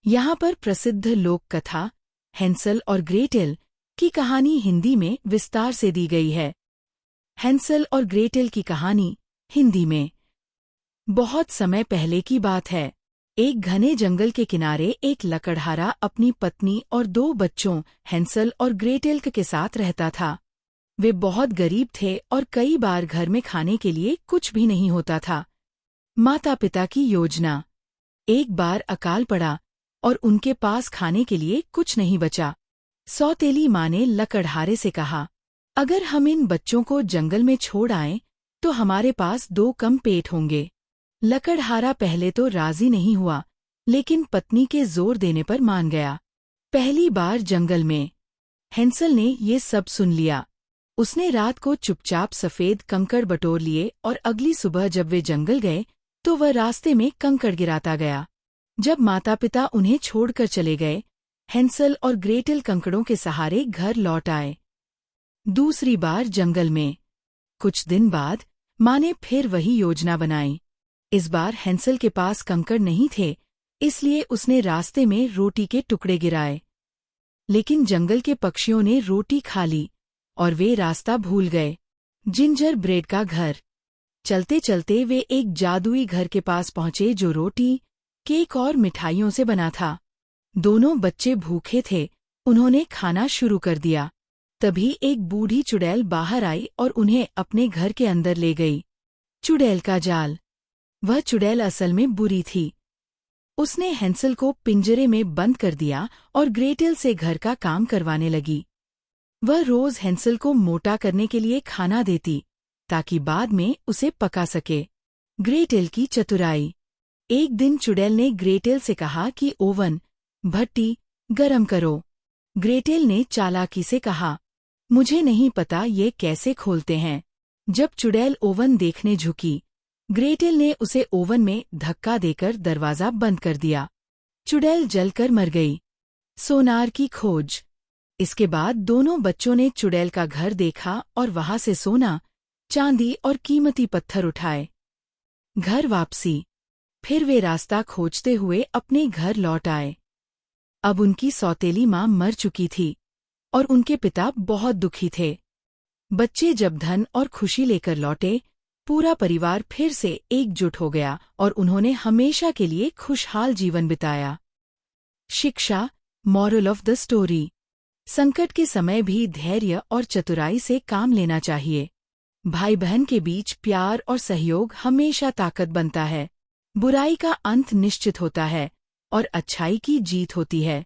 यहाँ पर प्रसिद्ध लोक कथा हैंसल और ग्रेटेल की कहानी हिंदी में विस्तार से दी गई है। हैंसल और ग्रेटेल की कहानी हिंदी में। बहुत समय पहले की बात है। एक घने जंगल के किनारे एक लकड़हारा अपनी पत्नी और 2 बच्चों हैंसल और ग्रेटेल के साथ रहता था। वे बहुत गरीब थे और कई बार घर में खाने के लिए कुछ भी नहीं होता था। माता पिता की योजना। एक बार अकाल पड़ा और उनके पास खाने के लिए कुछ नहीं बचा। सौतेली माँ ने लकड़हारे से कहा, अगर हम इन बच्चों को जंगल में छोड़ आएं तो हमारे पास 2 कम पेट होंगे। लकड़हारा पहले तो राजी नहीं हुआ, लेकिन पत्नी के जोर देने पर मान गया। पहली बार जंगल में। हैंसल ने ये सब सुन लिया। उसने रात को चुपचाप सफेद कंकड़ बटोर लिए और अगली सुबह जब वे जंगल गए तो वह रास्ते में कंकड़ गिराता गया। जब माता पिता उन्हें छोड़कर चले गए, हैंसल और ग्रेटेल कंकड़ों के सहारे घर लौट आए। दूसरी बार जंगल में। कुछ दिन बाद माँ ने फिर वही योजना बनाई। इस बार हैंसल के पास कंकड़ नहीं थे, इसलिए उसने रास्ते में रोटी के टुकड़े गिराए। लेकिन जंगल के पक्षियों ने रोटी खा ली और वे रास्ता भूल गए। जिंजर ब्रेड का घर। चलते चलते वे एक जादुई घर के पास पहुंचे जो रोटी, केक और मिठाइयों से बना था। दोनों बच्चे भूखे थे, उन्होंने खाना शुरू कर दिया। तभी एक बूढ़ी चुड़ैल बाहर आई और उन्हें अपने घर के अंदर ले गई। चुड़ैल का जाल। वह चुड़ैल असल में बुरी थी। उसने हैंसल को पिंजरे में बंद कर दिया और ग्रेटेल से घर का काम करवाने लगी। वह रोज हैंसल को मोटा करने के लिए खाना देती, ताकि बाद में उसे पका सके। ग्रेटेल की चतुराई। एक दिन चुड़ैल ने ग्रेटेल से कहा कि ओवन, भट्टी, गरम करो। ग्रेटेल ने चालाकी से कहा, मुझे नहीं पता ये कैसे खोलते हैं। जब चुड़ैल ओवन देखने झुकी, ग्रेटेल ने उसे ओवन में धक्का देकर दरवाजा बंद कर दिया। चुड़ैल जलकर मर गई। सोनार की खोज। इसके बाद दोनों बच्चों ने चुड़ैल का घर देखा और वहां से सोना, चांदी और कीमती पत्थर उठाए। घर वापसी। फिर वे रास्ता खोजते हुए अपने घर लौट आए। अब उनकी सौतेली माँ मर चुकी थी और उनके पिता बहुत दुखी थे। बच्चे जब धन और खुशी लेकर लौटे, पूरा परिवार फिर से एकजुट हो गया और उन्होंने हमेशा के लिए खुशहाल जीवन बिताया। शिक्षा, मॉरल ऑफ द स्टोरी। संकट के समय भी धैर्य और चतुराई से काम लेना चाहिए। भाई बहन के बीच प्यार और सहयोग हमेशा ताकत बनता है। बुराई का अंत निश्चित होता है और अच्छाई की जीत होती है।